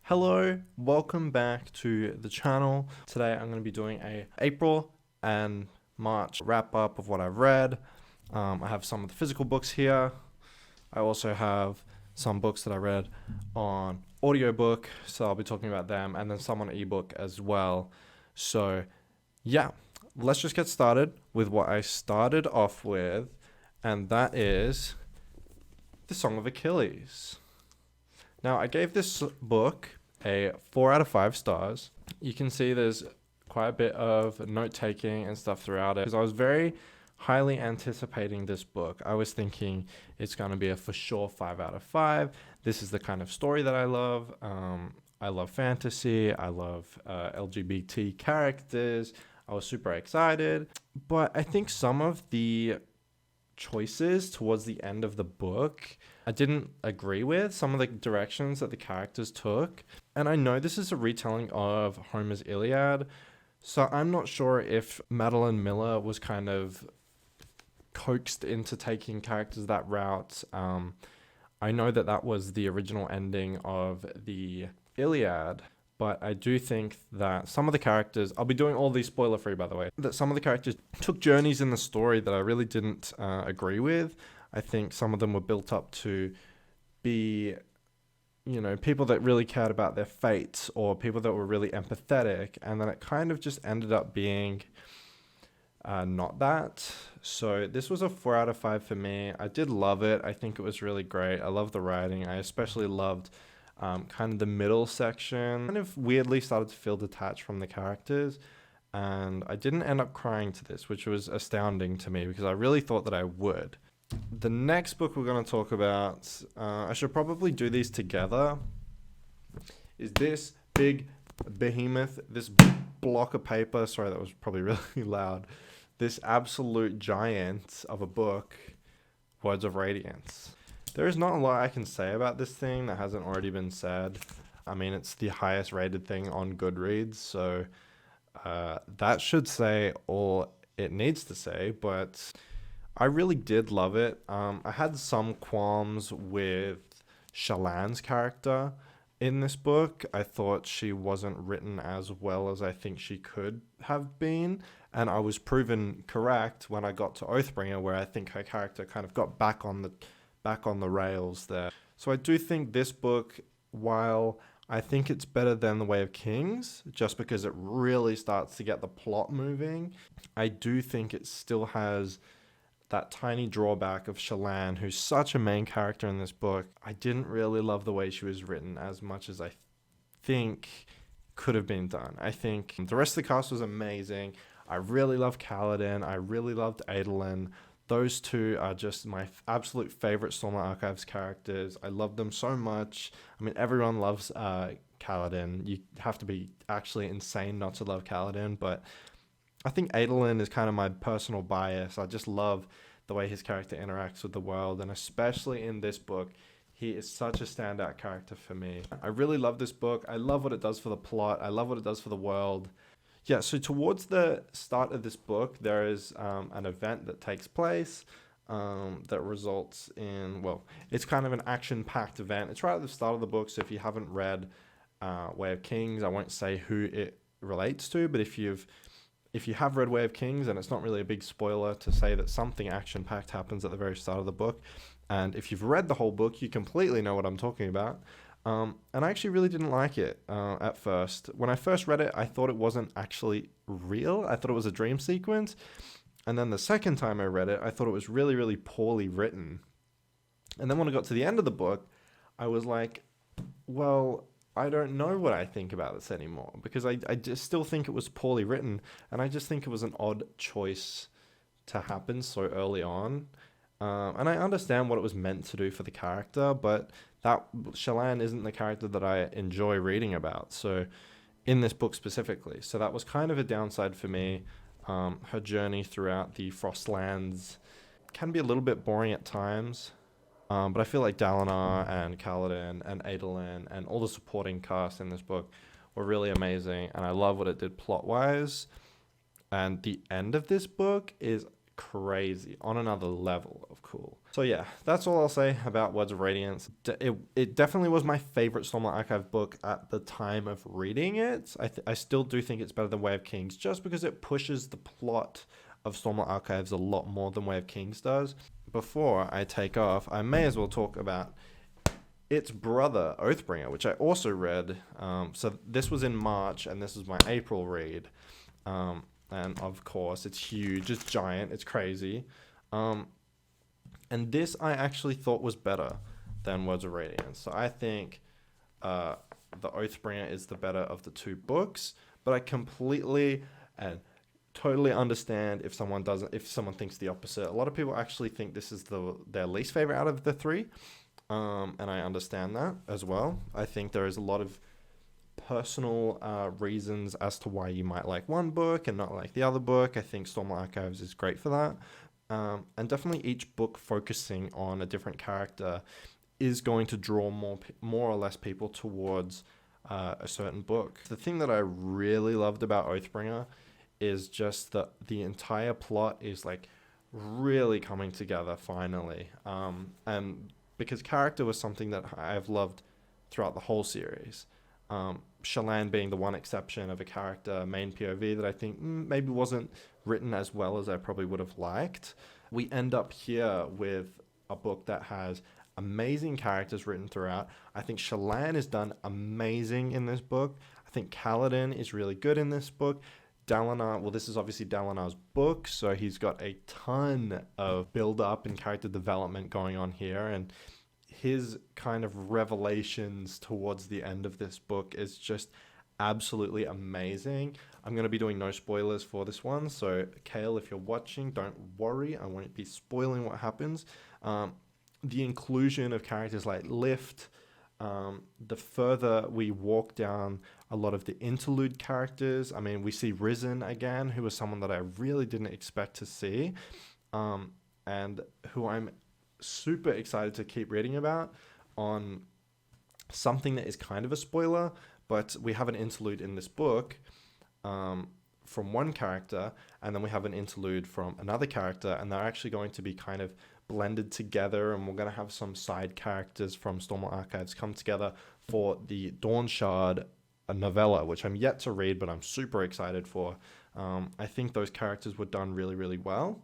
Hello, welcome back to the channel. Today I'm going to be doing a April and March wrap up of what I've read. I have some of the physical books here. I also have some books that I read on audiobook, so I'll be talking about them, and then some on ebook as well. So yeah, let's just get started with what I started off with, and that is The Song of Achilles. Now, I gave this book a 4 out of 5 stars. You can see there's quite a bit of note-taking and stuff throughout it, because I was very highly anticipating this book. I was thinking it's going to be a for sure 5 out of 5. This is the kind of story that I love. I love fantasy. I love LGBT characters. I was super excited. But I think some of the choices towards the end of the book I didn't agree with, some of the directions that the characters took. And I know this is a retelling of Homer's Iliad, so I'm not sure if Madeline Miller was kind of coaxed into taking characters that route. I know that that was the original ending of the Iliad, but I do think that some of the characters, I'll be doing all these spoiler free by the way, that some of the characters took journeys in the story that I really didn't agree with. I think some of them were built up to be, people that really cared about their fate or people that were really empathetic. And then it kind of just ended up being not that. So this was a 4 out of 5 for me. I did love it. I think it was really great. I love the writing. I especially loved kind of the middle section. Kind of weirdly started to feel detached from the characters. And I didn't end up crying to this, which was astounding to me because I really thought that I would. The next book we're going to talk about, I should probably do these together, is this big behemoth, this block of paper. Sorry, that was probably really loud. This absolute giant of a book, Words of Radiance. There is not a lot I can say about this thing that hasn't already been said. I mean, it's the highest rated thing on Goodreads, so that should say all it needs to say, but I really did love it. I had some qualms with Shallan's character in this book. I thought she wasn't written as well as I think she could have been, and I was proven correct when I got to Oathbringer, where I think her character kind of got back on the rails there. So I do think this book, while I think it's better than The Way of Kings, just because it really starts to get the plot moving, I do think it still has that tiny drawback of Shallan, who's such a main character in this book. I didn't really love the way she was written as much as I think could have been done. I think the rest of the cast was amazing. I really loved Kaladin. I really loved Adolin. Those two are just my absolute favorite Stormlight Archives characters. I love them so much. I mean, everyone loves Kaladin. You have to be actually insane not to love Kaladin, but I think Adolin is kind of my personal bias. I just love the way his character interacts with the world, and especially in this book, he is such a standout character for me. I really love this book. I love what it does for the plot. I love what it does for the world. Yeah, so towards the start of this book, there is an event that takes place that results in, well, it's kind of an action-packed event. It's right at the start of the book, so if you haven't read Way of Kings, I won't say who it relates to, but if you have read Way of Kings, and it's not really a big spoiler to say that something action-packed happens at the very start of the book, and if you've read the whole book, you completely know what I'm talking about. And I actually really didn't like it at first. When I first read it, I thought it wasn't actually real. I thought it was a dream sequence. And then the second time I read it, I thought it was really, really poorly written. And then when I got to the end of the book, I was like, well, I don't know what I think about this anymore, because I just still think it was poorly written, and I just think it was an odd choice to happen so early on. And I understand what it was meant to do for the character, but that Shallan isn't the character that I enjoy reading about, so in this book specifically. So that was kind of a downside for me. Her journey throughout the Frostlands can be a little bit boring at times. But I feel like Dalinar and Kaladin and Adolin and all the supporting cast in this book were really amazing, and I love what it did plot-wise. And the end of this book is crazy, on another level of cool. So yeah, that's all I'll say about Words of Radiance. It definitely was my favorite Stormlight Archive book at the time of reading it. I still do think it's better than Way of Kings, just because it pushes the plot of Stormlight Archives a lot more than Way of Kings does. Before I take off, I may as well talk about its brother, Oathbringer, which I also read. So this was in March, and this is my April read. And of course, it's huge, it's giant, it's crazy. And this I actually thought was better than Words of Radiance. So I think the Oathbringer is the better of the two books, but I completely and totally understand if someone thinks the opposite. A lot of people actually think this is their least favorite out of the three. And I understand that as well. I think there is a lot of personal reasons as to why you might like one book and not like the other book. I think Stormlight Archives is great for that. And definitely each book focusing on a different character is going to draw more or less people towards a certain book. The thing that I really loved about Oathbringer is just that the entire plot is like really coming together finally. And because character was something that I've loved throughout the whole series. Shallan being the one exception of a character, main POV, that I think maybe wasn't written as well as I probably would have liked. We end up here with a book that has amazing characters written throughout. I think Shallan is done amazing in this book. I think Kaladin is really good in this book. Dalinar, well, this is obviously Dalinar's book, so he's got a ton of build-up and character development going on here, and his kind of revelations towards the end of this book is just absolutely amazing. I'm going to be doing no spoilers for this one, so Kale, if you're watching, don't worry, I won't be spoiling what happens. The inclusion of characters like Lift, the further we walk down a lot of the interlude characters, I mean, we see Risen again, who was someone that I really didn't expect to see, and who I'm super excited to keep reading about on something that is kind of a spoiler, but we have an interlude in this book from one character, and then we have an interlude from another character, and they're actually going to be kind of blended together, and we're going to have some side characters from Stormlight Archives come together for the Dawn Shard novella, which I'm yet to read, but I'm super excited for. I think those characters were done really, really well.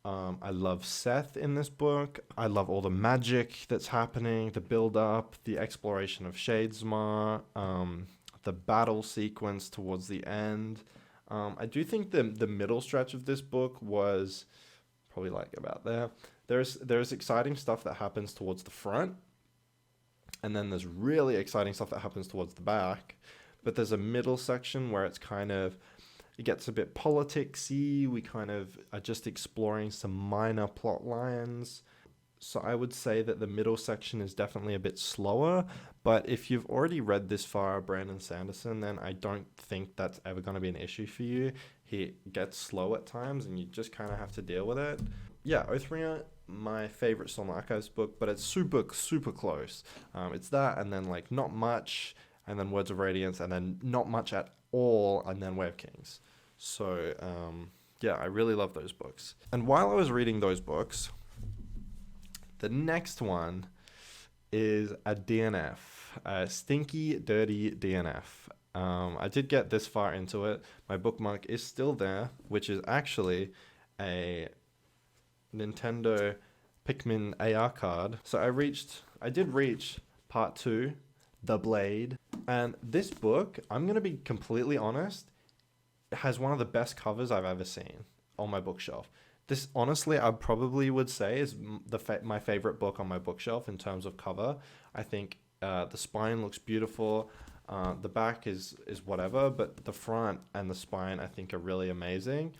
I love Seth in this book. I love all the magic that's happening, the build-up, the exploration of Shadesmar, the battle sequence towards the end. I do think the middle stretch of this book was probably like about there. There's exciting stuff that happens towards the front, and then there's really exciting stuff that happens towards the back. But there's a middle section where it's kind of, it gets a bit politicsy. We kind of are just exploring some minor plot lines. So I would say that the middle section is definitely a bit slower. But if you've already read this far, Brandon Sanderson, then I don't think that's ever going to be an issue for you. He gets slow at times, and you just kind of have to deal with it. Yeah, Oathbringer, my favorite Stormlight Archives book, but it's super, super close. It's that, and then like not much, and then Words of Radiance, and then not much at all, and then Way of Kings. So, yeah, I really love those books. And while I was reading those books, the next one is a DNF, a stinky, dirty DNF. I did get this far into it. My bookmark is still there, which is actually a Nintendo Pikmin AR card. So I did reach part 2, The Blade. And this book, I'm going to be completely honest, has one of the best covers I've ever seen on my bookshelf. This, honestly, I probably would say is my favorite book on my bookshelf in terms of cover. I think the spine looks beautiful. The back is whatever, but the front and the spine, I think, are really amazing.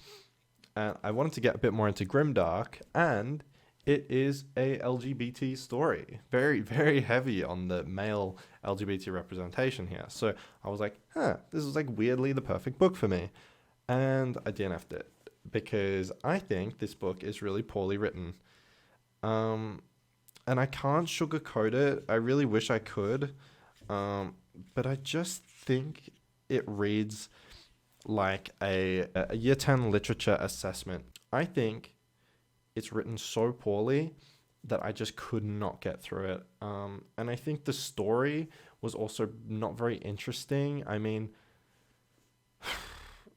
And I wanted to get a bit more into grimdark, and it is a LGBT story. Very, very heavy on the male LGBT representation here. So I was like, this is like weirdly the perfect book for me. And I DNF'd it because I think this book is really poorly written. And I can't sugarcoat it. I really wish I could. But I just think it reads like a Year 10 literature assessment I think it's written so poorly that I just could not get through it. And I think the story was also not very interesting. I mean,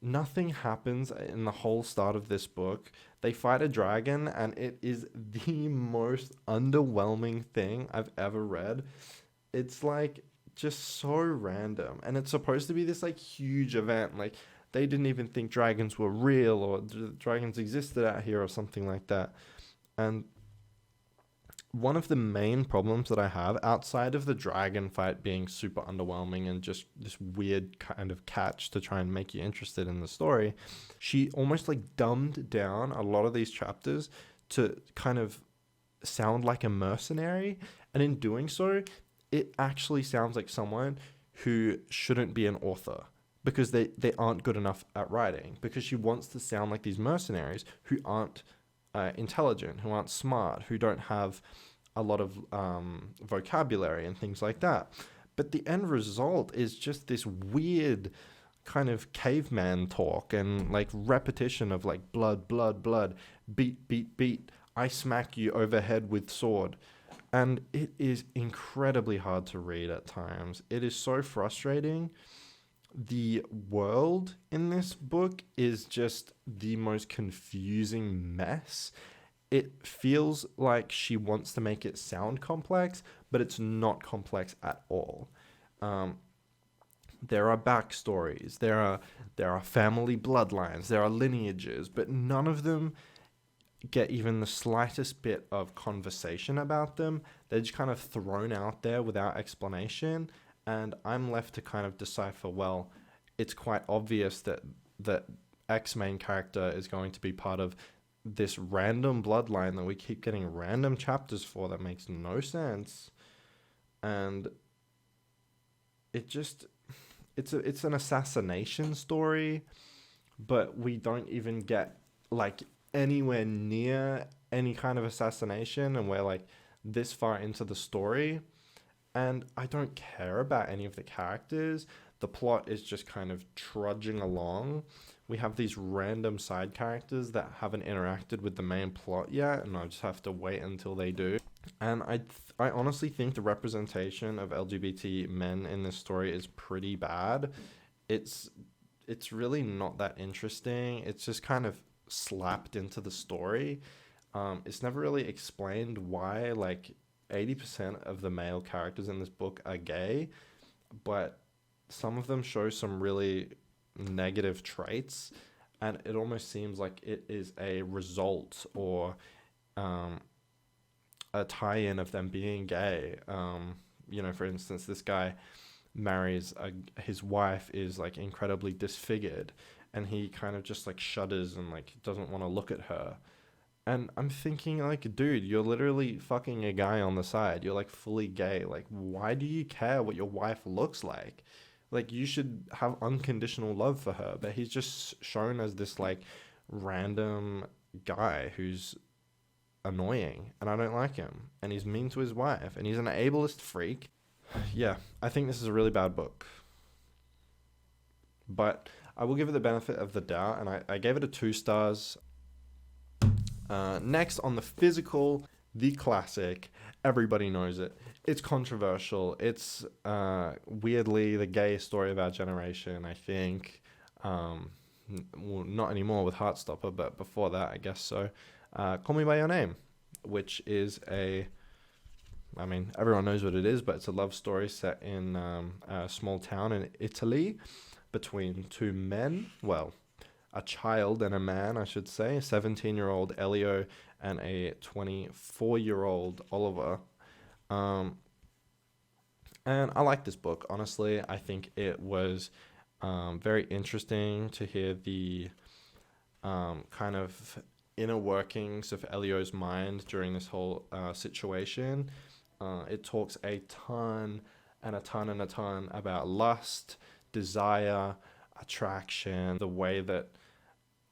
nothing happens in the whole start of this book. They fight a dragon, and it is the most underwhelming thing I've ever read. It's like just so random, and it's supposed to be this like huge event. Like they didn't even think dragons were real or dragons existed out here or something like that. And one of the main problems that I have outside of the dragon fight being super underwhelming and just this weird kind of catch to try and make you interested in the story, she almost like dumbed down a lot of these chapters to kind of sound like a mercenary. And in doing so, it actually sounds like someone who shouldn't be an author because they aren't good enough at writing, because she wants to sound like these mercenaries who aren't intelligent, who aren't smart, who don't have a lot of vocabulary and things like that. But the end result is just this weird kind of caveman talk and like repetition of like blood, blood, blood, beat, beat, beat, I smack you overhead with sword. And it is incredibly hard to read at times. It is so frustrating. The world in this book is just the most confusing mess. It feels like she wants to make it sound complex, but it's not complex at all. There are backstories, there are family bloodlines, there are lineages, but none of them get even the slightest bit of conversation about them. They're just kind of thrown out there without explanation, and I'm left to kind of decipher, well, it's quite obvious that X main character is going to be part of this random bloodline that we keep getting random chapters for that makes no sense. And it's an assassination story, but we don't even get like anywhere near any kind of assassination, and we're like this far into the story, and I don't care about any of the characters. The plot is just kind of trudging along. We have these random side characters that haven't interacted with the main plot yet, and I just have to wait until they do. And I honestly think the representation of LGBT men in this story is pretty bad. It's really not that interesting. It's just kind of slapped into the story. It's never really explained why like 80% of the male characters in this book are gay, but some of them show some really negative traits, and it almost seems like it is a result or a tie-in of them being gay. For instance, this guy marries his wife is like incredibly disfigured, and he kind of just like shudders and like doesn't want to look at her. And I'm thinking like, dude, you're literally fucking a guy on the side. You're like fully gay. Like, why do you care what your wife looks like? Like, you should have unconditional love for her. But he's just shown as this like random guy who's annoying, and I don't like him. And he's mean to his wife, and he's an ableist freak. Yeah, I think this is a really bad book. But I will give it the benefit of the doubt, and I gave it a 2 stars. Next, on the physical, the classic, everybody knows it. It's controversial. It's weirdly the gayest story of our generation, I think. Well, not anymore with Heartstopper, but before that, I guess so. Call Me By Your Name, which is everyone knows what it is, but it's a love story set in a small town in Italy between 2 men. Well, a child and a man, I should say, a 17-year-old Elio and a 24-year-old Oliver. And I like this book, honestly. I think it was very interesting to hear the kind of inner workings of Elio's mind during this whole situation. It talks a ton and a ton and a ton about lust, desire, attraction, the way that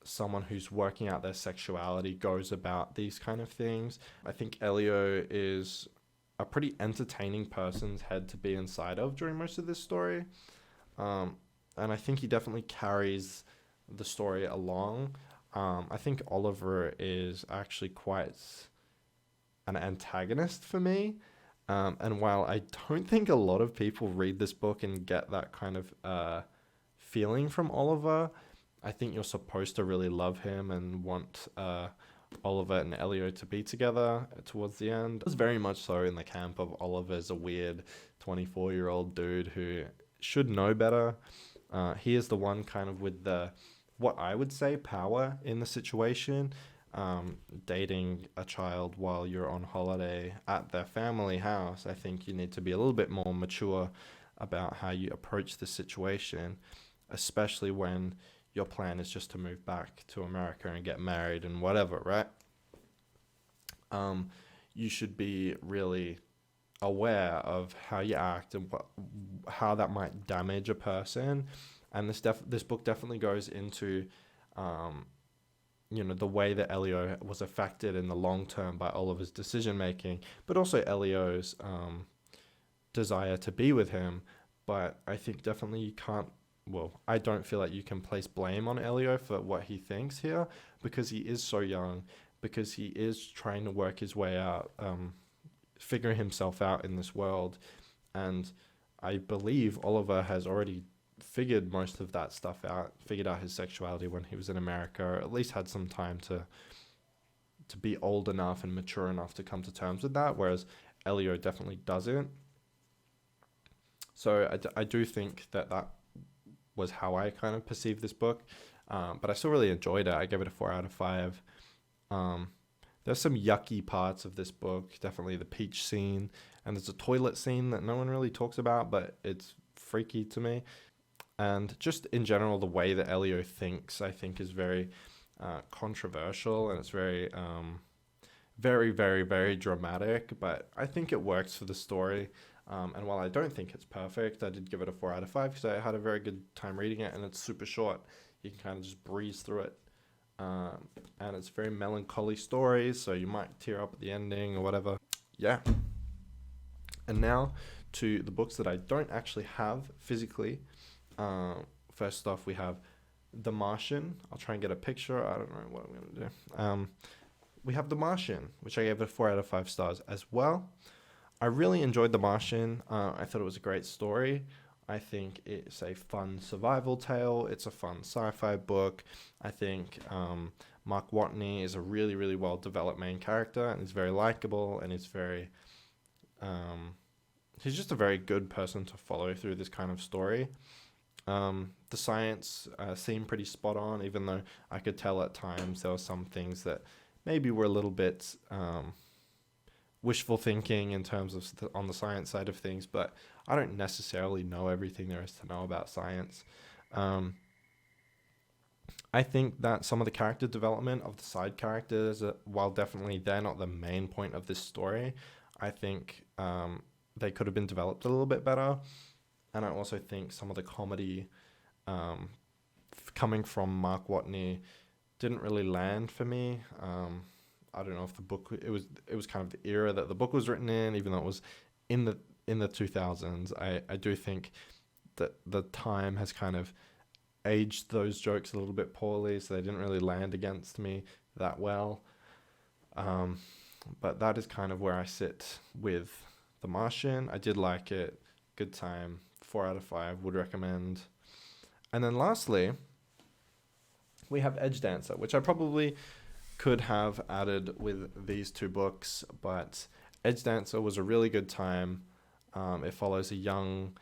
someone who's working out their sexuality goes about these kind of things. I think Elio is a pretty entertaining person's head to be inside of during most of this story. And I think he definitely carries the story along. I think Oliver is actually quite an antagonist for me. And while I don't think a lot of people read this book and get that kind of feeling from Oliver, I think you're supposed to really love him and want Oliver and Elio to be together towards the end. It was very much so in the camp of Oliver's a weird 24-year-old dude who should know better. He is the one kind of with the, what I would say, power in the situation. Dating a child while you're on holiday at their family house, I think you need to be a little bit more mature about how you approach the situation, especially when your plan is just to move back to America and get married and whatever, right? You should be really aware of how you act and how that might damage a person. And this book definitely goes into the way that Elio was affected in the long term by Oliver's decision making, but also Elio's desire to be with him. But I think definitely you can't, I don't feel like you can place blame on Elio for what he thinks here, because he is so young, because he is trying to work his way out, figure himself out in this world. And I believe Oliver has already figured most of that stuff out, figured out his sexuality when he was in America, or at least had some time to be old enough and mature enough to come to terms with that, whereas Elio definitely doesn't. So I do think that was how I kind of perceived this book, but I still really enjoyed it. I gave it a 4 out of 5. There's some yucky parts of this book, definitely the peach scene, and there's a toilet scene that no one really talks about, but it's freaky to me. And just in general, the way that Elio thinks, I think, is very controversial, and it's very, very, very, very dramatic. But I think it works for the story. And while I don't think it's perfect, I did give it a 4 out of 5 because I had a very good time reading it, and it's super short. You can kind of just breeze through it. And it's a very melancholy story, so you might tear up at the ending or whatever. Yeah. And now to the books that I don't actually have physically. First off, we have The Martian. I'll try and get a picture. I don't know what I'm going to do. We have The Martian, which I gave it a 4 out of 5 stars as well. I really enjoyed The Martian. I thought it was a great story. I think it's a fun survival tale. It's a fun sci-fi book. I think Mark Watney is a really, really well-developed main character, and he's very likable, and he's very... he's just a very good person to follow through this kind of story. The science seemed pretty spot on, even though I could tell at times there were some things that maybe were a little bit wishful thinking in terms of on the science side of things, but I don't necessarily know everything there is to know about science. I think that some of the character development of the side characters, while definitely they're not the main point of this story, I think they could have been developed a little bit better. And I also think some of the comedy coming from Mark Watney didn't really land for me. I don't know if the book, it was kind of the era that the book was written in, even though it was in the 2000s. I do think that the time has kind of aged those jokes a little bit poorly, so they didn't really land against me that well. But that is kind of where I sit with The Martian. I did like it. Good time. 4 out of 5. Would recommend. And then lastly, we have Edgedancer, which I probably could have added with these two books, but Edgedancer was a really good time. It follows a young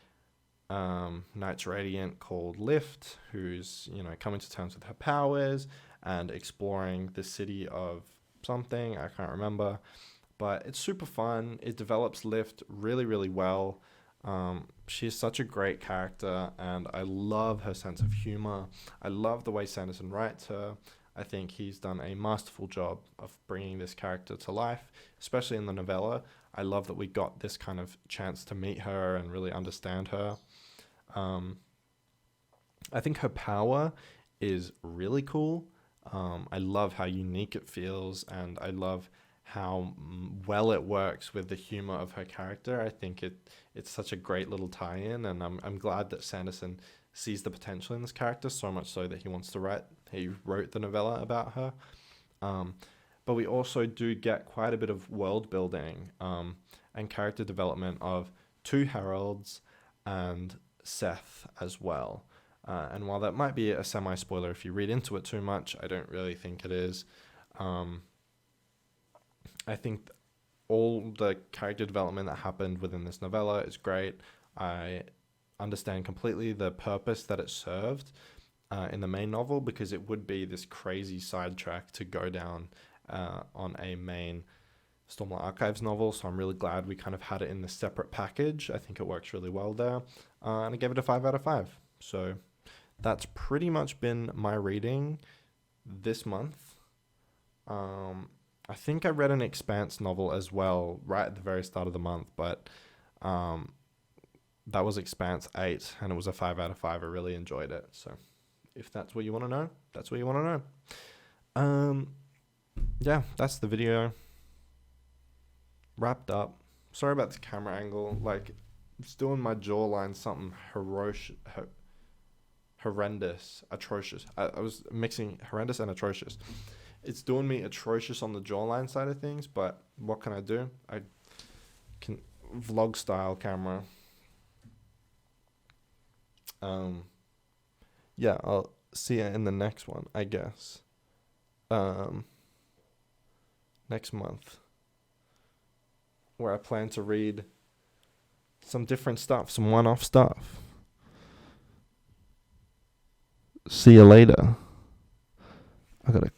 Knights Radiant called Lift, who's coming to terms with her powers and exploring the city of something, I can't remember, but it's super fun. It develops Lift really, really well. She's such a great character, and I love her sense of humor. I love the way Sanderson writes her. I think he's done a masterful job of bringing this character to life, especially in the novella. I love that we got this kind of chance to meet her and really understand her. I think her power is really cool. I love how unique it feels, and I love how well it works with the humor of her character. I think it's such a great little tie-in, and I'm glad that Sanderson sees the potential in this character, so much so that he wrote the novella about her. But we also do get quite a bit of world building and character development of two heralds and Seth as well. And while that might be a semi-spoiler if you read into it too much, I don't really think it is. I think all the character development that happened within this novella is great. I understand completely the purpose that it served in the main novel, because it would be this crazy sidetrack to go down on a main Stormlight Archives novel, so I'm really glad we kind of had it in this separate package. I think it works really well there, and I gave it a 5 out of 5. So that's pretty much been my reading this month. I think I read an Expanse novel as well right at the very start of the month, but that was Expanse 8, and it was a 5 out of 5. I really enjoyed it. So if that's what you want to know, that's what you want to know. Yeah, that's the video. Wrapped up. Sorry about the camera angle. Like, it's doing my jawline something horrendous, atrocious. I was mixing horrendous and atrocious. It's doing me atrocious on the jawline side of things, but what can I do? I can vlog style camera. Yeah, I'll see you in the next one, I guess. Next month, where I plan to read some different stuff, some one-off stuff. See you later. I gotta